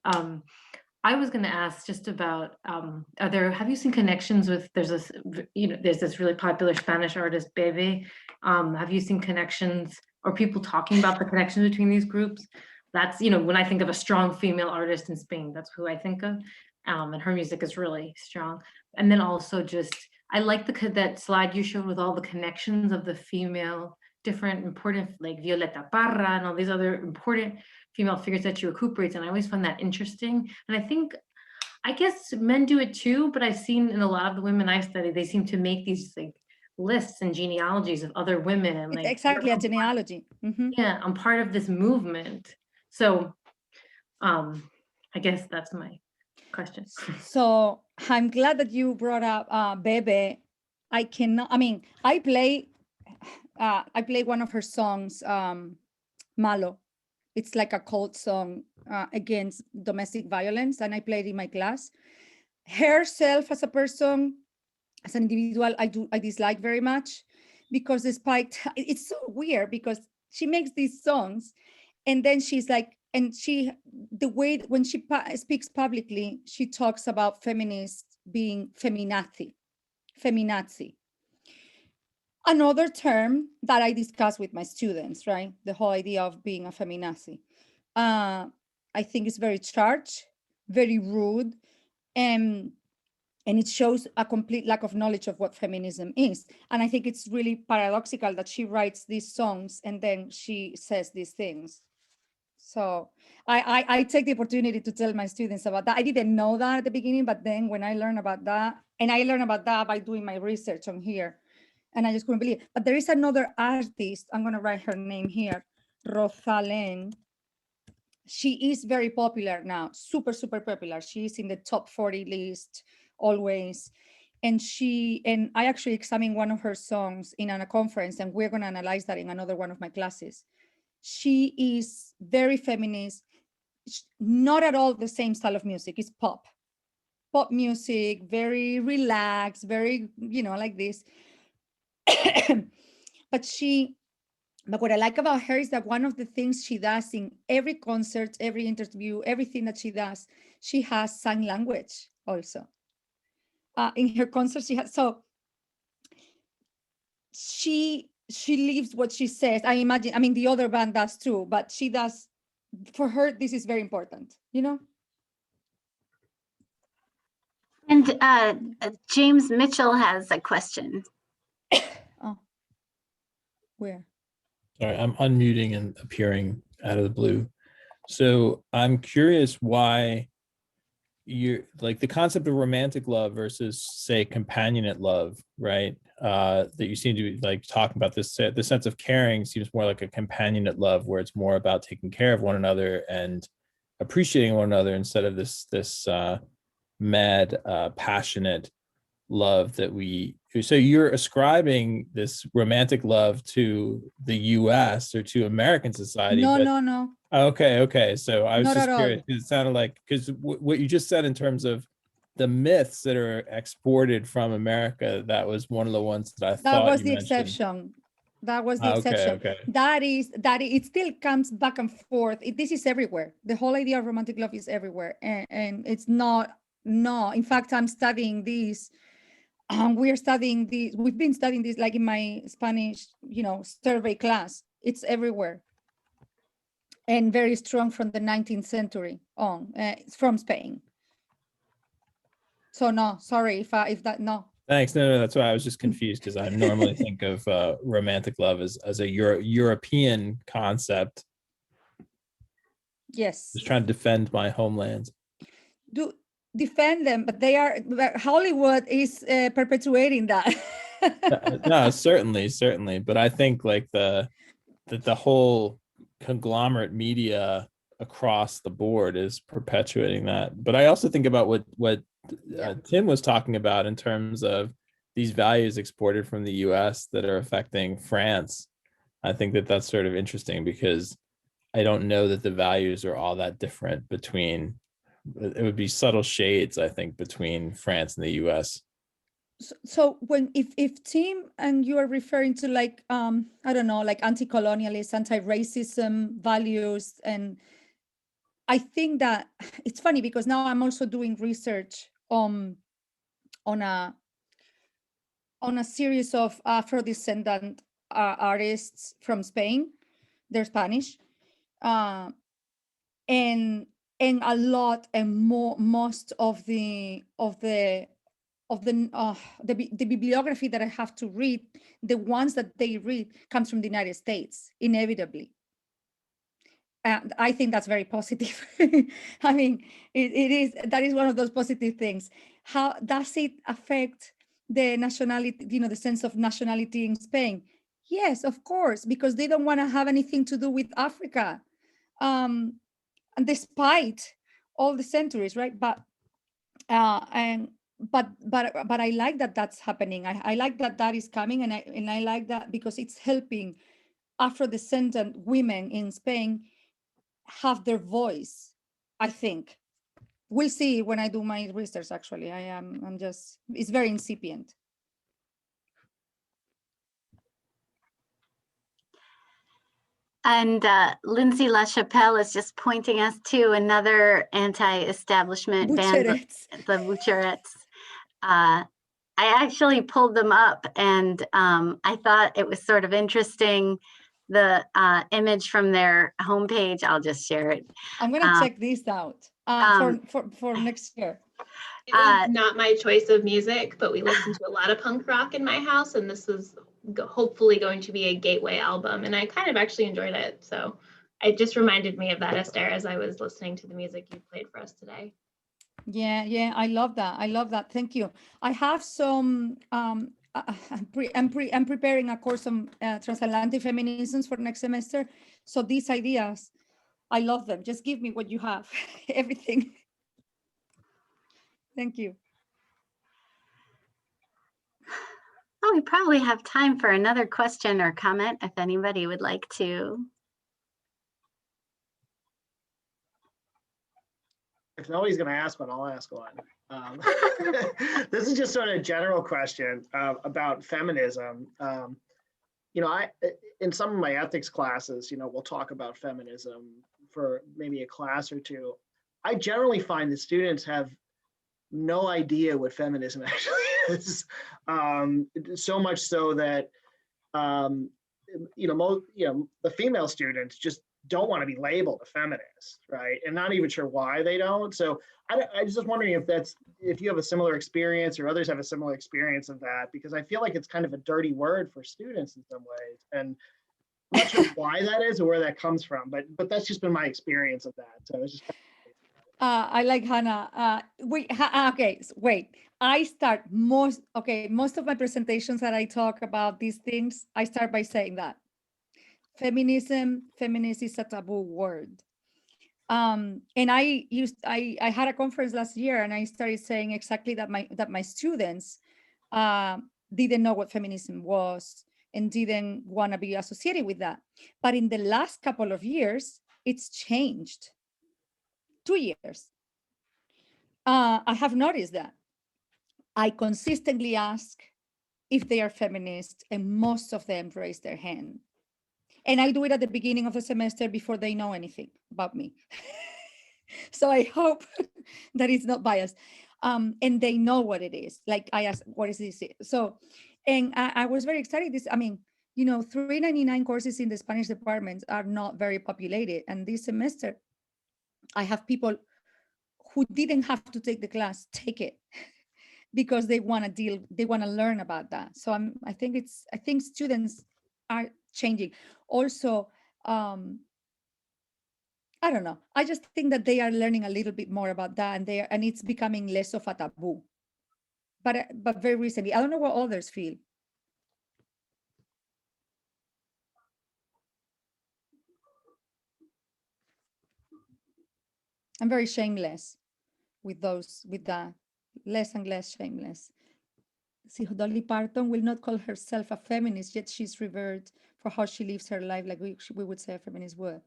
I was going to ask just about, have you seen connections with, there's this really popular Spanish artist, Bebe. Have you seen connections or people talking about the connections between these groups? That's, when I think of a strong female artist in Spain, that's who I think of. And her music is really strong. And then also I like that slide you showed with all the connections of the female, different important, like Violeta Parra and all these other important female figures that you recuperate. And I always find that interesting. And I guess men do it too, but I've seen in a lot of the women I've studied, they seem to make these like lists and genealogies of other women. And like, exactly, a genealogy. Mm-hmm. Yeah, I'm part of this movement. So I guess that's my question. So I'm glad that you brought up Bebe. I play one of her songs, Malo. It's like a cult song against domestic violence, and I played in my class. Herself as a person, as an individual, I dislike very much, because despite, it's so weird because she makes these songs and then she's like, and the way when she speaks publicly, she talks about feminists being feminazi. Another term that I discuss with my students, right? The whole idea of being a feminazi. I think it's very charged, very rude, and it shows a complete lack of knowledge of what feminism is. And I think it's really paradoxical that she writes these songs and then she says these things. So I take the opportunity to tell my students about that. I didn't know that at the beginning, but then when I learned about that, and I learned about that by doing my research on here, and I just couldn't believe it. But there is another artist, I'm going to write her name here, Rosalén. She is very popular now, super, super popular. She's in the top 40 list always. And I actually examined one of her songs in a conference, and we're going to analyze that in another one of my classes. She is very feminist, not at all the same style of music. It's pop music, very relaxed, very, like this. But she But what I like about her is that one of the things she does in every concert, every interview, everything that she does, she has sign language also. In her concerts, she lives what she says. I imagine, I mean, the other band does too, but she does, for her, this is very important, you know? And James Mitchell has a question. Oh, where? Sorry, I'm unmuting and appearing out of the blue. So I'm curious why you're like the concept of romantic love versus, say, companionate love, right? That you seem to be like talking about this. The sense of caring seems more like a companionate love, where it's more about taking care of one another and appreciating one another instead of this mad, passionate love that we. So you're ascribing this romantic love to the U.S. or to American society? No. Okay. So I was Not just at curious. all. It sounded like, because what you just said in terms of the myths that are exported from America, that was one of the ones that I thought That was you the mentioned. exception. That was the exception. Okay. That it still comes back and forth. This is everywhere. The whole idea of romantic love is everywhere, and it's not. No, in fact, I'm studying this. We're studying this. We've been studying this like in my Spanish, survey class. It's everywhere, and very strong from the 19th century on. It's from Spain. So no, sorry if that no. Thanks. No, that's why I was just confused, because I normally think of romantic love as a European concept. Yes. Just trying to defend my homelands. Defend them, but Hollywood is perpetuating that. No, certainly, but I think like the whole conglomerate media across the board is perpetuating that. But I also think about what Tim was talking about in terms of these values exported from the US that are affecting France. I think that that's sort of interesting, because I don't know that the values are all that different between. It would be subtle shades, I think, between France and the US. So when if Tim and you are referring to like I don't know, like anti-colonialist, anti-racism values, and I think that it's funny because now I'm also doing research on a series of Afro-descendant artists from Spain. They're Spanish, and a lot and most of the bibliography that I have to read, the ones that they read comes from the United States, inevitably. And I think that's very positive. I mean, that is one of those positive things. How does it affect the nationality, the sense of nationality in Spain? Yes, of course, because they don't want to have anything to do with Africa. And despite all the centuries, right? But I like that that's happening. I like that is coming, and I like that because it's helping Afro-descendant women in Spain have their voice. I think we'll see when I do my research. Actually, it's very incipient. And Lindsay LaChapelle is just pointing us to another anti-establishment band, the Butcherettes. I actually pulled them up, and I thought it was sort of interesting, the image from their homepage. I'll just share it. I'm going to check this out for next year. It was not my choice of music, but we listened to a lot of punk rock in my house, and this was hopefully going to be a gateway album, and I kind of actually enjoyed it. So it just reminded me of that, Esther, as I was listening to the music you played for us today. Yeah, I love that. Thank you. I have some. I'm preparing a course on transatlantic feminisms for next semester. So these ideas, I love them. Just give me what you have, everything. Thank you. Oh, we probably have time for another question or comment if anybody would like to. If nobody's going to ask one, I'll ask one. This is just sort of a general question about feminism. in some of my ethics classes, we'll talk about feminism for maybe a class or two. I generally find that students have no idea what feminism actually is. So much so that the female students just don't want to be labeled a feminist, right? And not even sure why they don't. So I was just wondering if you have a similar experience or others have a similar experience of that, because I feel like it's kind of a dirty word for students in some ways. And I'm not sure why that is or where that comes from, but that's just been my experience of that. So it's just. I like Hannah. Wait. I start most of my presentations that I talk about these things, I start by saying that feminist is a taboo word. And I had a conference last year, and I started saying exactly that my students didn't know what feminism was and didn't want to be associated with that. But in the last couple of years, it's changed. 2 years. I have noticed that. I consistently ask if they are feminist, and most of them raise their hand. And I do it at the beginning of the semester before they know anything about me. So I hope that it's not biased. And they know what it is. Like I asked, what is this? So, and I was very excited. 399 courses in the Spanish departments are not very populated. And this semester, I have people who didn't have to take the class take it because they want to learn about that. So I think students are changing. Also, I don't know. I just think that they are learning a little bit more about that, and it's becoming less of a taboo. But very recently, I don't know what others feel. I'm very shameless with that, less and less shameless. See, Dolly Parton will not call herself a feminist, yet she's revered for how she lives her life, like we would say a feminist would.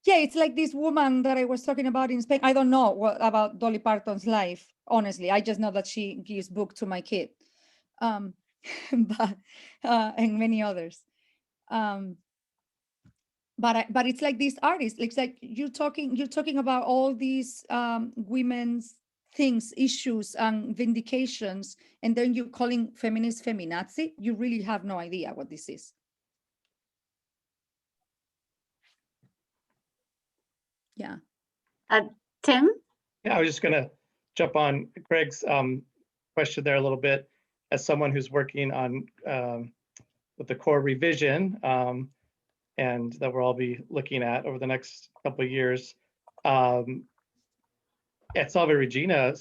Yeah, it's like this woman that I was talking about in Spain. I don't know about Dolly Parton's life, honestly. I just know that she gives book to my kid, and many others. But it's like these artists. It's like you're talking about all these women's things, issues, and vindications, and then you're calling feminist feminazi. You really have no idea what this is. Yeah. Tim? Yeah, I was just going to jump on Greg's question there a little bit. As someone who's working on with the core revision, and that we'll all be looking at over the next couple of years, at Salve Regina,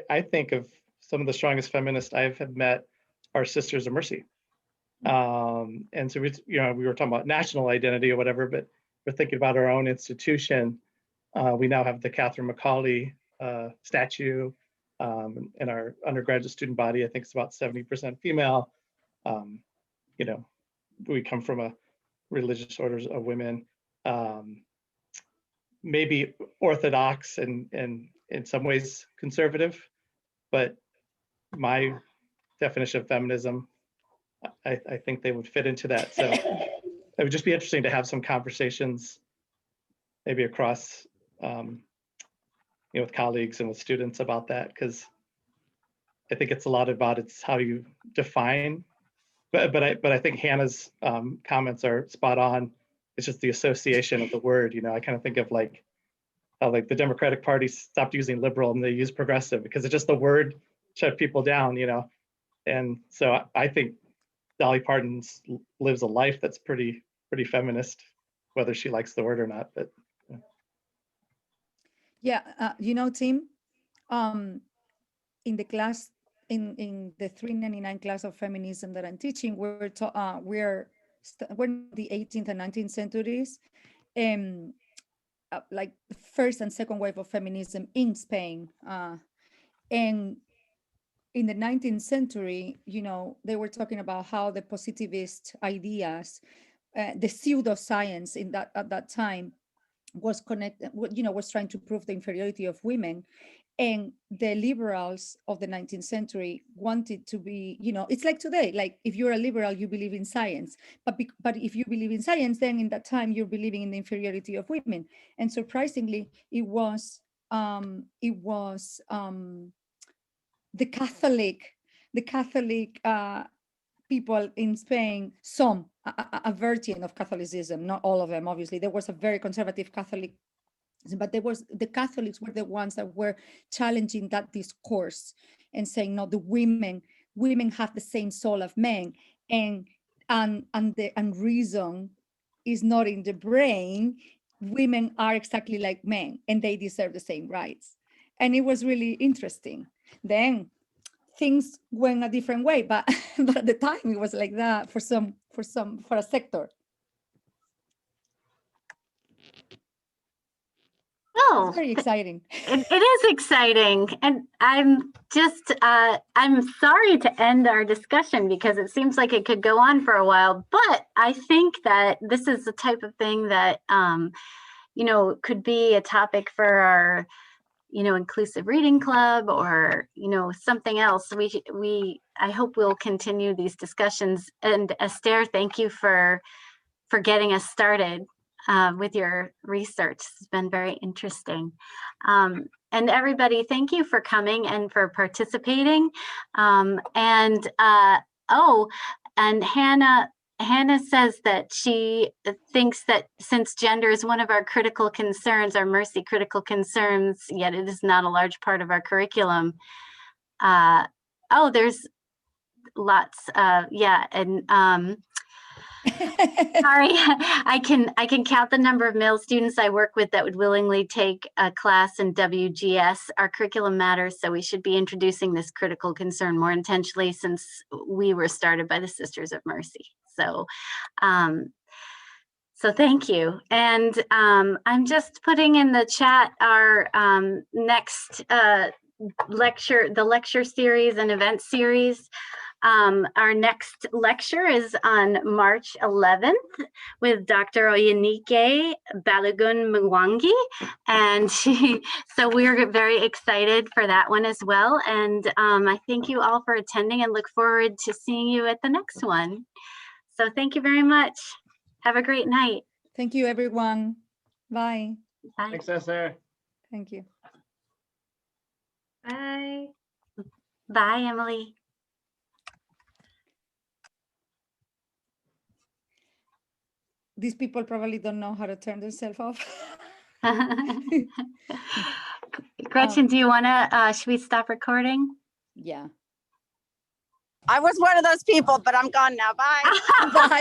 I think of some of the strongest feminists I have met are Sisters of Mercy. And so we were talking about national identity or whatever, but we're thinking about our own institution. We now have the Catherine Macaulay statue in our undergraduate student body. I think it's about 70% female. We come from a religious orders of women, maybe orthodox and in some ways conservative, but my definition of feminism, I think they would fit into that. So it would just be interesting to have some conversations, maybe across, with colleagues and with students about that, because I think it's a lot about it's how you define. But I think Hannah's comments are spot on. It's just the association of the word. I kind of think of like the Democratic Party stopped using liberal and they use progressive because it's just the word shut people down. And so I think Dolly Parton lives a life that's pretty feminist, whether she likes the word or not. But yeah, Tim, in the class, in the 399 class of feminism that I'm teaching, we're the 18th and 19th centuries, like the first and second wave of feminism in Spain, and in the 19th century, they were talking about how the positivist ideas, the pseudoscience at that time was connected, was trying to prove the inferiority of women. And the liberals of the 19th century wanted to be, it's like today, like if you're a liberal, you believe in science, but if you believe in science, then in that time you're believing in the inferiority of women. And surprisingly, it was the Catholic people in Spain, a version of Catholicism, not all of them, obviously. There was a very conservative Catholic, but the Catholics were the ones that were challenging that discourse and saying, no, the women have the same soul of men, and reason is not in the brain. Women are exactly like men, and they deserve the same rights. And it was really interesting. Then things went a different way, but at the time it was like that for a sector. Oh, it's very exciting. It is exciting. And I'm sorry to end our discussion because it seems like it could go on for a while, but I think that this is the type of thing that, could be a topic for our, inclusive reading club or, something else. I hope we'll continue these discussions. And Esther, thank you for getting us started with your research. It's been very interesting. And everybody, thank you for coming and for participating. And Hannah says that she thinks that since gender is one of our critical concerns, our Mercy critical concerns, yet it is not a large part of our curriculum. There's lots. Sorry, I can count the number of male students I work with that would willingly take a class in WGS. Our curriculum matters, so we should be introducing this critical concern more intentionally since we were started by the Sisters of Mercy. So thank you. And I'm just putting in the chat our next lecture, the lecture series and event series. Our next lecture is on March 11th with Dr. Oyenike Balogun Mwangi, and so we're very excited for that one as well. And I thank you all for attending and look forward to seeing you at the next one. So thank you very much. Have a great night. Thank you, everyone. Bye. Bye. Thanks, Esther. Thank you. Bye. Bye, Emily. These people probably don't know how to turn themselves off. Gretchen, do you want to, should we stop recording? Yeah. I was one of those people, but I'm gone now. Bye. Bye.